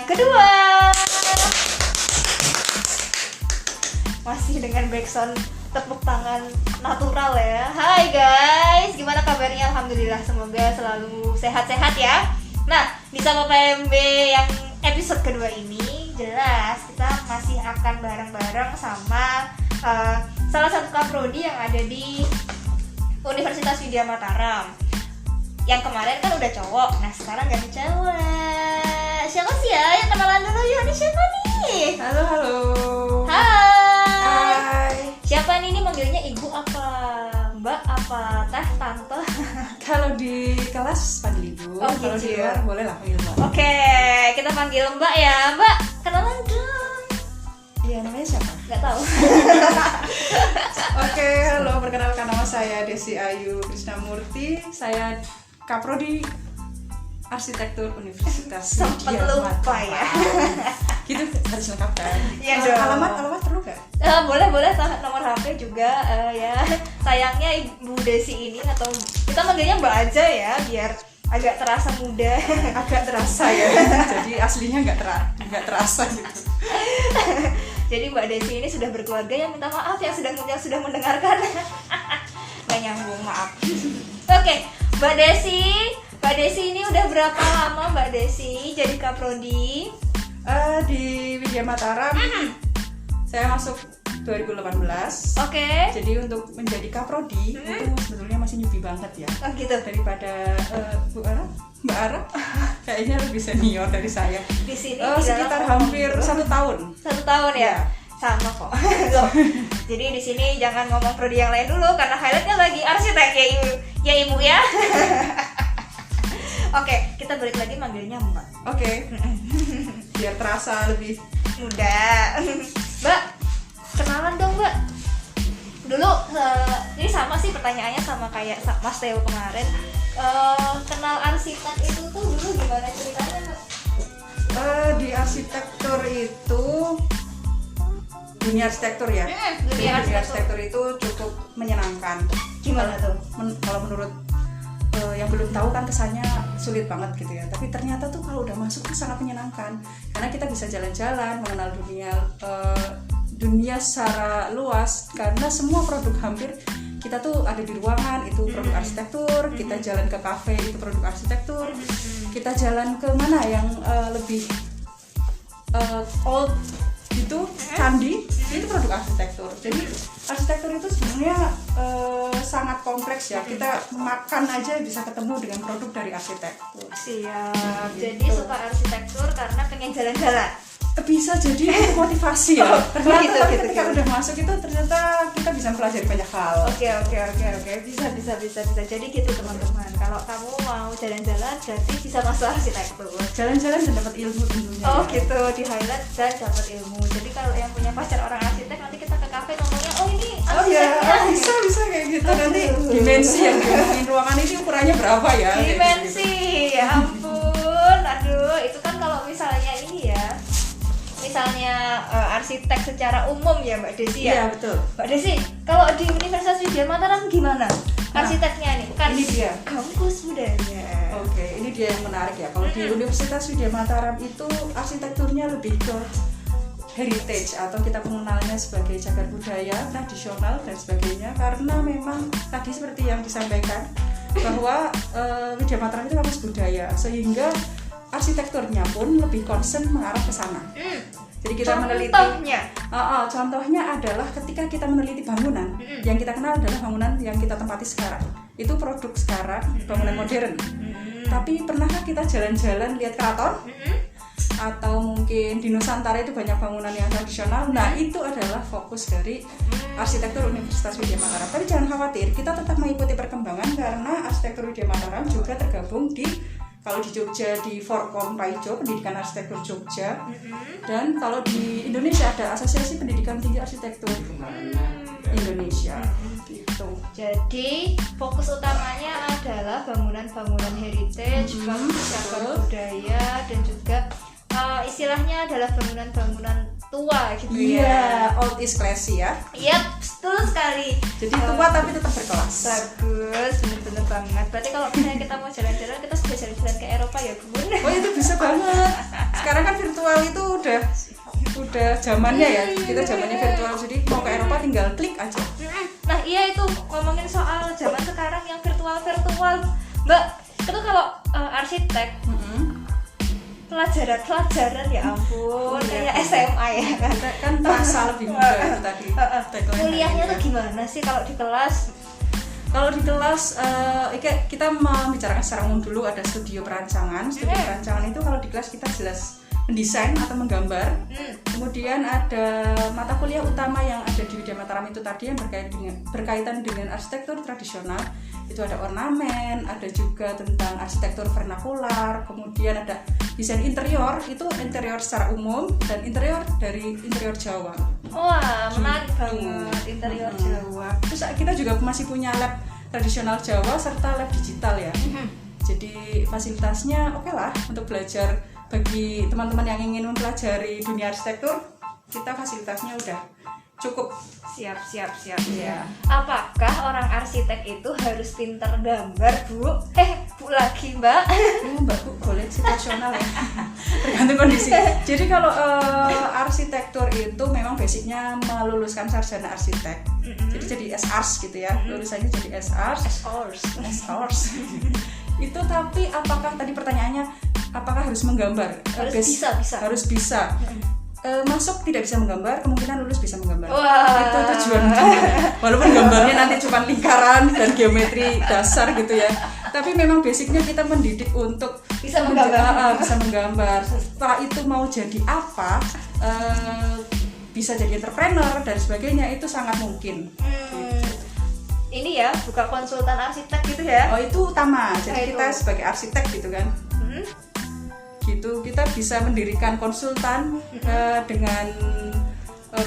kedua. Masih dengan backsound tepuk tangan natural ya. Hai guys, gimana kabarnya? Alhamdulillah, semoga selalu sehat-sehat ya. Nah, di Sapa PMB yang episode kedua ini jelas kita masih akan bareng-bareng sama salah satu kaprodi yang ada di Universitas Widya Mataram. Yang kemarin kan udah cowok, nah sekarang ganti cewek. Siapa sih ya? Yang kenalan dulu yuk, ini siapa nih? Halo. Hai. Siapa nih? Ini manggilnya ibu apa? Mbak apa? Teh? Tante? Kalau di kelas panggil ibu, Oh, kalau gitu di ya. luar boleh lah panggil mbak. Oke, kita panggil Mbak ya. Mbak, kenalan dong. Iya, namanya siapa? Nggak tahu. Oke, halo, perkenalkan nama saya Desi Ayu Krisnamurti. Saya Kaprodi Arsitektur Universitas Sempet Widya lupa Mataram. ya. Gitu harus lengkap kan? Iya dong. Alamat perlu nggak? Boleh nomor HP juga ya. Sayangnya Ibu Desi ini atau kita manggilnya Mbak aja ya biar agak terasa muda. Agak terasa ya. Jadi aslinya nggak terasa gitu. Jadi Mbak Desi ini sudah berkeluarga, yang minta maaf yang sudah mendengarkan. Nggak nyambung, maaf. Oke, Mbak Desi ini udah berapa lama Mbak Desi jadi kaprodi? Di Widya Mataram saya masuk 2018. Oke. Jadi untuk menjadi kaprodi itu sebetulnya masih newbie banget ya. Oh gitu. Daripada Mbak Ara kayaknya lebih senior dari saya. Di sini Sekitar hampir 1 tahun. 1 tahun ya? Iya. Sama kok. Loh. Jadi di sini jangan ngomong prodi yang lain dulu karena highlightnya lagi arsitek ya ibu ya. Oke, kita balik lagi manggilnya Mbak. Oke. Biar terasa lebih Muda. Mbak, kenalan dong Mbak. Dulu ini sama sih pertanyaannya sama kayak Mas Theo kemarin. Kenal arsitek itu tuh dulu gimana ceritanya Mbak? di arsitektur itu dunia arsitektur ya. Dunia arsitektur itu cukup menyenangkan. Gimana tuh? Kalau menurut yang belum tahu kan kesannya sulit banget gitu ya, tapi ternyata tuh kalau udah masuk tuh sangat menyenangkan karena kita bisa jalan-jalan mengenal dunia secara luas karena semua produk hampir kita tuh ada di ruangan itu produk arsitektur, kita jalan ke kafe itu produk arsitektur, kita jalan ke mana yang lebih old itu candi itu produk arsitektur. Jadi arsitektur itu sebenarnya sangat kompleks ya. Kita makan aja bisa ketemu dengan produk dari arsitektur. Siap. Gitu. Jadi suka arsitektur karena pengen jalan-jalan. Bisa jadi motivasi ya. Ternyata gitu, tapi gitu, ketika gitu. udah masuk itu ternyata kita bisa mempelajari banyak hal. Oke. Bisa. Jadi gitu teman-teman. Kalau kamu mau jalan-jalan berarti bisa masuk arsitektur. Jalan-jalan dan dapat ilmu tentunya. Oh ya. gitu, di highlight dan dapat ilmu. Jadi kalau yang punya pacar orang arsitek nanti kita ke kafe ngomongnya, oh ini Oh ya, arsiteknya. bisa kayak gitu. Nanti dimensi yang diomongin ruangan ini ukurannya berapa ya? Kayak Dimensi, gitu. ya ampun. Aduh, itu kan kalau misalnya ini ya. Misalnya arsitek secara umum ya Mbak Desi ya. Iya betul. Mbak Desi, kalau di Universitas Widya Mataram gimana? Arsiteknya nih, kan ini dia. kampus budaya. Oke, ini dia yang menarik ya. Kalau di Universitas Widya Mataram itu arsitekturnya lebih ke heritage atau kita mengenalnya sebagai cagar budaya, tradisional dan sebagainya. Karena memang tadi seperti yang disampaikan bahwa Widya Mataram itu kampus budaya, sehingga arsitekturnya pun lebih concern mengarah ke sana. Jadi kita meneliti. Contohnya adalah ketika kita meneliti bangunan, yang kita kenal adalah bangunan yang kita tempati sekarang. Itu produk sekarang, bangunan modern. Tapi pernahkah kita jalan-jalan lihat keraton? Atau mungkin di Nusantara itu banyak bangunan yang tradisional. Nah, itu adalah fokus dari arsitektur Universitas Widya Mataram. Tapi jangan khawatir, kita tetap mengikuti perkembangan karena arsitektur Widya Mataram juga tergabung di, kalau di Jogja di Forkom Paijo, Pendidikan Arsitektur Jogja. Dan kalau di Indonesia ada Asosiasi Pendidikan Tinggi Arsitektur Indonesia. Gitu. Jadi fokus utamanya adalah bangunan-bangunan heritage, cagar budaya dan juga istilahnya adalah bangunan-bangunan tua gitu ya. Iya, old is classy ya. Iya, betul sekali. Jadi tua tapi tetap berkelas. Bagus, bener-bener banget. Berarti kalau misalnya kita mau jalan-jalan, kita sudah jalan-jalan ke Eropa ya, Bun. Oh itu bisa banget. Sekarang kan virtual udah zamannya ya, kita zamannya virtual, jadi mau ke Eropa tinggal klik aja. Nah iya itu ngomongin soal zaman sekarang yang virtual Mbak, itu kalau arsitek pelajaran ya ampun, kayak SMA ya kan. Kan terasa lebih mudah itu tadi. Kuliahnya tuh gimana sih kalau di kelas? Kalau di kelas kita membicarakan secara umum dulu, ada studio perancangan. Studio perancangan itu kalau di kelas kita jelas mendesain atau menggambar. Kemudian ada mata kuliah utama yang ada di Widya Mataram itu tadi yang berkaitan dengan arsitektur tradisional. Itu ada ornamen, ada juga tentang arsitektur vernakular, kemudian ada desain interior, itu interior secara umum dan interior dari interior Jawa. Wah, menarik banget interior Jawa. Terus kita juga masih punya lab tradisional Jawa serta lab digital ya. Jadi fasilitasnya oke lah untuk belajar. Bagi teman-teman yang ingin mempelajari dunia arsitektur, kita fasilitasnya udah cukup. Siap ya. Apakah orang arsitek itu harus pintar gambar, Bu? Bu lagi, Mbak. Mbak Bu, boleh situasional ya. Tergantung kondisi. Jadi kalau arsitektur itu memang basicnya meluluskan sarjana arsitek. Jadi SARS gitu ya. Lulusannya jadi SARS. Itu tapi apakah tadi pertanyaannya apakah harus menggambar? Harus bisa. Masuk tidak bisa menggambar, kemungkinan lulus bisa menggambar. Wah. Itu tujuan walaupun gambarnya nanti cuma lingkaran dan geometri dasar gitu ya, tapi memang basicnya kita mendidik untuk bisa menggambar. Setelah itu mau jadi apa, bisa jadi entrepreneur dan sebagainya, itu sangat mungkin. Ini ya, buka konsultan arsitek gitu ya? Oh, itu utama. Jadi kita sebagai arsitek gitu kan. Gitu, kita bisa mendirikan konsultan dengan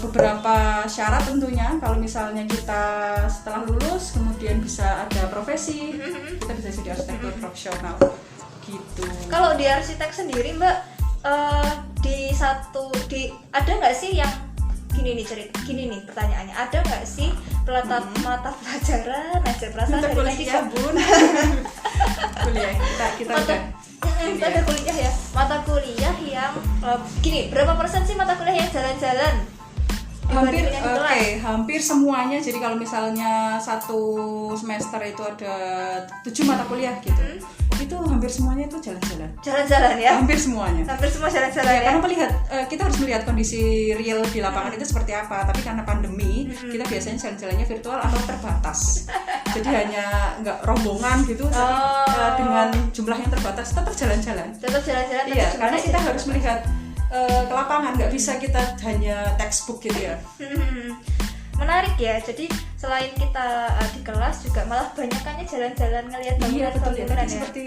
beberapa syarat tentunya. Kalau misalnya kita setelah lulus kemudian bisa ada profesi, kita bisa jadi arsitektur profesional gitu. Kalau di arsitek sendiri Mbak, ada nggak sih yang gini nih pertanyaannya, ada nggak sih mata pelajaran aja perasaan dari kuliah bun kuliah kita ada kuliah ya, mata kuliah yang berapa persen sih mata kuliah yang jalan-jalan? Hampir semuanya. Jadi kalau misalnya satu semester itu ada 7 mata kuliah gitu, itu hampir semuanya itu jalan-jalan ya? Hampir semua jalan-jalan ya? Karena kita harus melihat kondisi real di lapangan itu seperti apa. Tapi karena pandemi, kita biasanya jalan-jalannya virtual atau terbatas. Jadi hanya nggak rombongan gitu, dengan jumlah yang terbatas tetap jalan-jalan. Iya, karena kita harus melihat ke lapangan, nggak bisa kita hanya textbook gitu ya. Menarik ya, jadi selain kita di kelas juga malah banyakannya jalan-jalan ngelihat bangunan. Iya betul ya, tadi seperti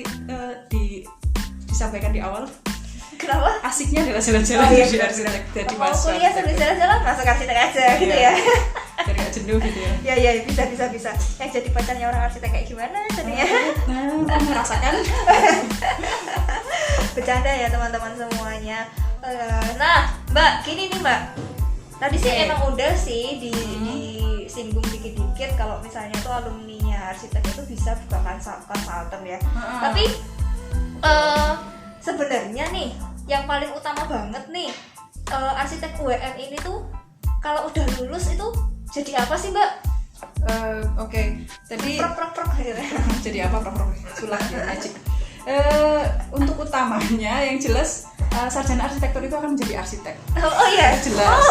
disampaikan di awal. Kenapa? Asiknya adalah jalan-jalan di arsitek. Jadi mau kuliah sambil jalan-jalan masuk arsitek aja gitu ya. Jadi nggak jenuh gitu ya. Ya bisa. Yang jadi pacarnya orang arsitek kayak gimana jadinya? Merasakan. Bercanda ya teman-teman semuanya. Nah Mbak, gini nih Mbak, tadi sih emang udah sih disinggung dikit-dikit kalau misalnya tuh alumninya arsitek itu bisa buka konsultan ya. Tapi sebenarnya nih yang paling utama banget nih, arsitek UMM ini tuh kalau udah lulus itu jadi apa sih Mbak? Tadi gitu. Jadi apa sulap ya, magic. Untuk utamanya yang jelas sarjana arsitektur itu akan menjadi arsitek. Oh iya, jelas.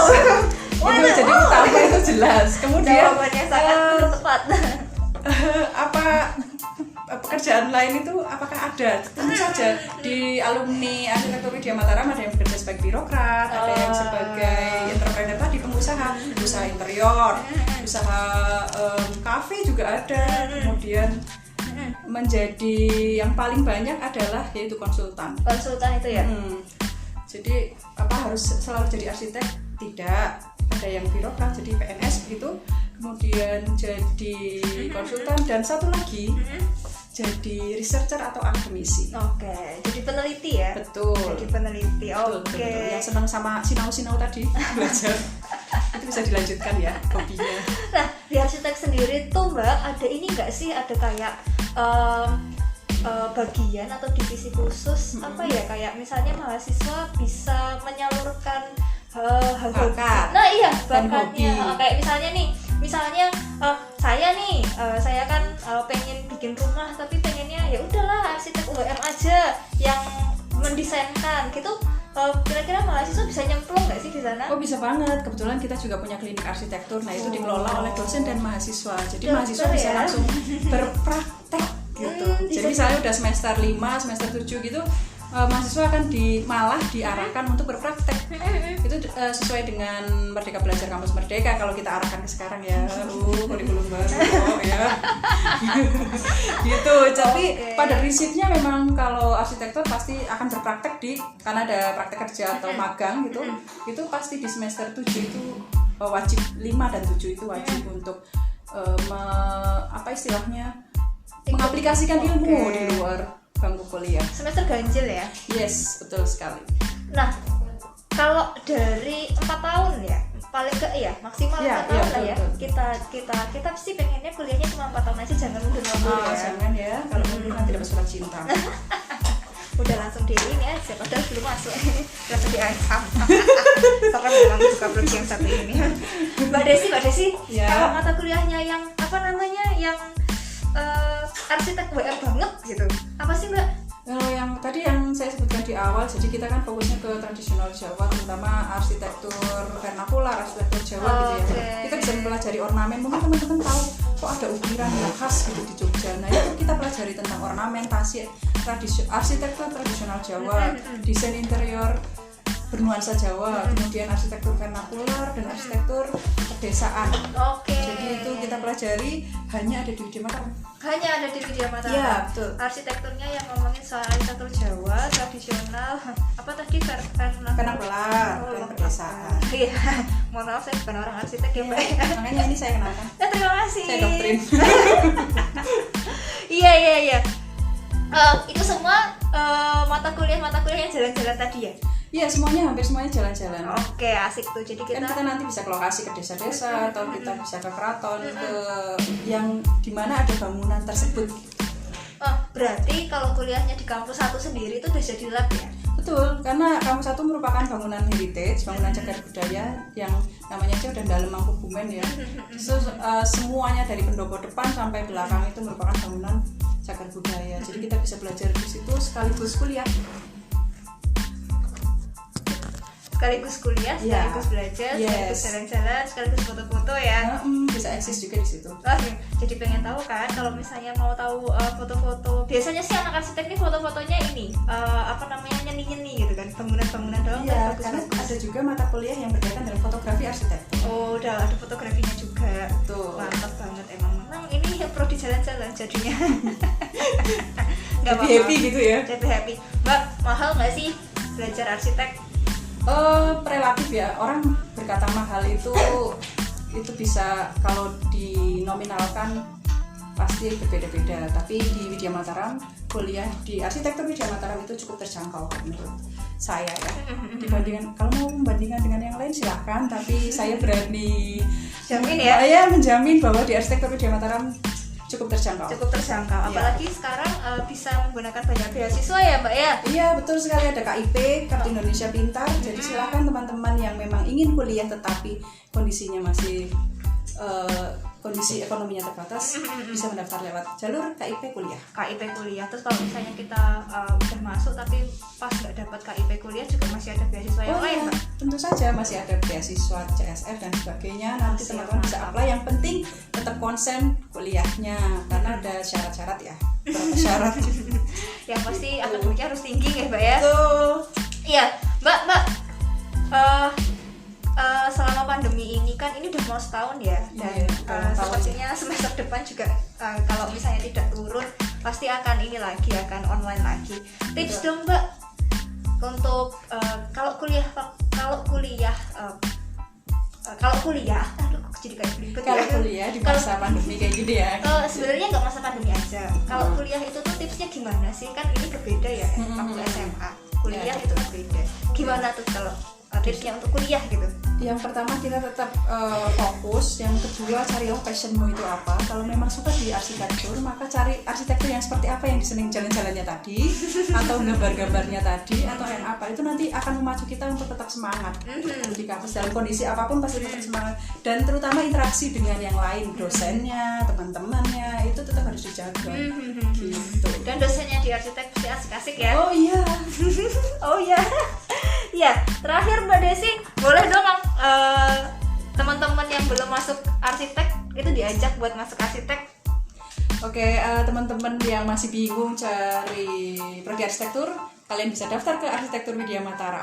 Itu jadi utama, itu jelas. Kemudian jawabannya sangat tepat. Apa pekerjaan lain itu apakah ada? Tentu saja di alumni arsitektur Widya Mataram ada yang bekerja sebagai birokrat, ada yang sebagai entrepreneur tadi, pengusaha interior, usaha kafe juga ada. Kemudian menjadi yang paling banyak adalah yaitu konsultan itu ya. Jadi harus selalu jadi arsitek? Tidak, ada yang birokrat jadi PNS begitu, kemudian jadi konsultan, dan satu lagi jadi researcher atau akademisi. Jadi peneliti ya. Betul. Jadi peneliti. Betul. Yang senang sama sinau tadi belajar itu bisa dilanjutkan ya hobinya. Nah di arsitek sendiri tuh Mbak, ada ini nggak sih, ada kayak bagian atau divisi khusus apa ya, kayak misalnya mahasiswa bisa menyalurkan hal-hal bakat. Nah iya, Dan bakatnya. hobi. Kayak misalnya saya kan pengen bikin rumah tapi pengennya ya udahlah arsitek UGM aja yang mendesainkan gitu. Kira-kira mahasiswa bisa nyemplung nggak sih di sana? Oh bisa banget, kebetulan kita juga punya klinik arsitektur. Nah itu dikelola oleh dosen dan mahasiswa. Jadi Dokter mahasiswa bisa ya? langsung berpraktek gitu. Jadi bisa. misalnya udah semester 5, semester 7 gitu, mahasiswa akan malah diarahkan untuk berpraktek. Itu sesuai dengan Merdeka Belajar Kampus Merdeka kalau kita arahkan ke sekarang ya. Kurikulum baru ya. Gitu. Tapi pada prinsipnya memang kalau arsitektur pasti akan berpraktek karena ada praktek kerja atau magang gitu. Itu pasti di semester 7 itu wajib, 5 dan 7 itu wajib untuk mengaplikasikan ilmu di luar bangku kuliah. Semester ganjil ya. Yes, betul sekali. Nah, kalau dari 4 tahun ya, paling enggak ya maksimal 4 Iya, tahun iya, lah ya. betul. Kita sih pengennya kuliahnya cuma 4 tahun aja, jangan mundur-mundur ya. Jangan ya, kalau mundur nanti dapat surat cinta. Udah langsung di ini aja, padahal belum masuk. Langsung diancam. Sampai bilang buka blog yang satu ini. Mbak Desi, Ya. kalau mata kuliahnya yang yang arsitek WM banget gitu, apa sih Mbak? Kalau yang tadi yang saya sebutkan di awal, jadi kita kan fokusnya ke tradisional Jawa, terutama arsitektur vernakular, arsitektur Jawa gitu ya. Oke. Kita bisa mempelajari ornamen, mungkin teman-teman tahu kok ada ukiran yang khas gitu di Jogja. Nah itu kita pelajari tentang ornamentasi arsitektur tradisional Jawa, desain interior bernuansa Jawa, kemudian arsitektur vernakular dan arsitektur pedesaan. Oke. Jadi itu kita pelajari hanya ada di Widya Mataram. Hanya ada di Widya Mataram. Iya, betul. Arsitekturnya yang ngomongin soal arsitektur Jawa tradisional, apa tadi Vernakular dan pedesaan. Iya, mohon maaf saya bukan orang arsitek ya Mbak. Makanya ini saya kenalkan. Ya, terima kasih. Saya doktrin. Iya. Itu semua mata kuliah yang jalan-jalan tadi ya. Iya, hampir semuanya jalan-jalan. Oke, asik tuh. Jadi Kan kita nanti bisa ke lokasi, ke desa-desa, atau kita bisa ke keraton, ke yang dimana ada bangunan tersebut. Berarti kalau kuliahnya di kampus satu sendiri itu udah jadi lab ya? Betul, karena kampus satu merupakan bangunan heritage, bangunan cagar budaya yang namanya aja udah dalam Mangkubumen ya. Semuanya dari pendopo depan sampai belakang itu merupakan bangunan cagar budaya. Jadi kita bisa belajar di situ sekaligus kuliah. Sekaligus kuliah, Iya. sekaligus belajar, Yes. sekaligus jalan-jalan, sekaligus foto-foto ya. Bisa eksis juga di situ. Jadi pengen tahu kan kalau misalnya mau tahu foto-foto, biasanya sih anak arsitek nih foto-fotonya ini nyeni-nyeni gitu kan, bangunan-bangunan doang. Iya, kan karena bagus-bagus. ada juga mata kuliah yang berkaitan dengan fotografi arsitektur. Oh, udah ada fotografinya juga. Tuh. Mantap banget emang. Ini yang pro di jalan-jalan jadinya. Nggak Happy apa-apa. gitu ya. Happy. Mbak, mahal nggak sih belajar arsitek? Relatif ya, orang berkata mahal itu bisa kalau dinominalkan pasti berbeda-beda. Tapi di Widya Mataram, kuliah di arsitektur Widya Mataram itu cukup terjangkau menurut saya ya. Dibandingkan, kalau mau membandingkan dengan yang lain silahkan, tapi saya berani Jamin ya? Saya menjamin bahwa di arsitektur Widya Mataram cukup terjangkau. Cukup terjangkau. Iya. Apalagi sekarang bisa menggunakan banyak beasiswa ya Mbak ya? Iya, betul sekali, ada KIP, Kartu Indonesia Pintar. Jadi silakan teman-teman yang memang ingin kuliah tetapi kondisinya masih kondisi ekonominya terbatas bisa mendaftar lewat jalur KIP kuliah. KIP kuliah. Terus kalau misalnya kita udah masuk tapi pas nggak dapat KIP kuliah juga masih ada beasiswa yang lain Mbak? Tentu saja masih ada beasiswa CSR dan sebagainya. Nanti Siap, teman-teman bisa mantap. apply. Yang penting tetap konsen kuliahnya karena ada syarat-syarat ya. Berapa syarat? Yang pasti akademiknya harus tinggi ya Mbak ya? Betul. Iya, Mbak, selama pandemi ini kan ini udah mau setahun ya, dan Iya, udah tahun. sepertinya semester depan juga kalau misalnya tidak turun pasti akan ini lagi, akan online lagi. Tips dong Mbak untuk kalau kuliah aduh kok jadi kayak belibet Kalau ya. kuliah di masa pandemi kayak gini ya. Sebenarnya nggak masa pandemi aja. Kalau kuliah itu tuh tipsnya gimana sih? Kan ini berbeda ya, waktu SMA. Kuliah Ya, itu kan beda. Gimana tuh kalau targetnya untuk kuliah gitu? Yang pertama kita tetap fokus, yang kedua carilah passionmu itu apa. Kalau memang suka di arsitektur, maka cari arsitektur yang seperti apa yang diseneng jalan-jalannya tadi, atau gambar-gambarnya tadi, atau yang apa, itu nanti akan memacu kita untuk tetap semangat di kampus dalam kondisi apapun pasti tetap semangat. Dan terutama interaksi dengan yang lain, dosennya, teman-temannya, itu tetap harus dijaga gitu. Dan dosennya di arsitek pasti asik-asik ya? Oh iya. Oh iya. Iya, terakhir Mbak Desi, boleh dong teman-teman yang belum masuk arsitek itu diajak buat masuk arsitek. Oke, teman-teman yang masih bingung cari prodi arsitektur, kalian bisa daftar ke Arsitektur Widya Mataram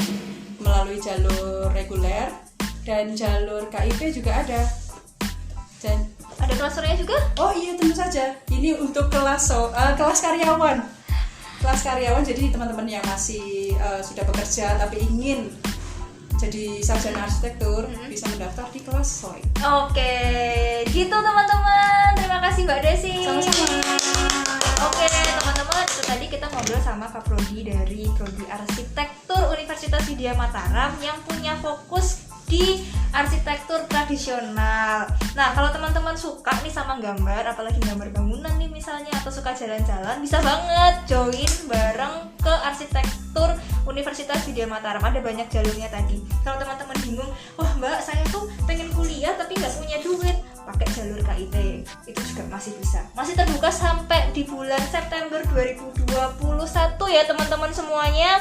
melalui jalur reguler dan jalur KIP juga ada. Dan ada kelas sorenya juga? oh iya, tentu saja. Ini untuk kelas karyawan. Kelas karyawan, jadi teman-teman yang masih sudah bekerja tapi ingin jadi sarjana arsitektur bisa mendaftar di kelas sore. Oke, gitu teman-teman. Terima kasih Mbak Desi. Sama-sama. Oke teman-teman, itu tadi kita ngobrol sama Kak Prodi dari Prodi Arsitektur Universitas Widya Mataram yang punya fokus di arsitektur tradisional. Nah, kalau teman-teman suka nih sama gambar, apalagi gambar bangunan nih misalnya, atau suka jalan-jalan, bisa banget join bareng ke Arsitektur Universitas Widya Mataram. Ada banyak jalurnya tadi. Kalau teman-teman bingung, wah Mbak, saya tuh pengen kuliah tapi nggak punya duit, pakai jalur KIP, itu juga masih bisa. Masih terbuka sampai di bulan September 2021 ya teman-teman semuanya.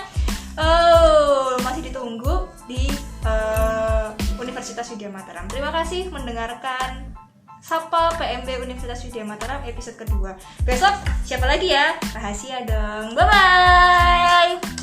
Masih ditunggu di Universitas Widya Mataram. Terima kasih mendengarkan Sapa PMB Universitas Widya Mataram episode kedua. Besok siapa lagi ya? Rahasia dong. Bye bye.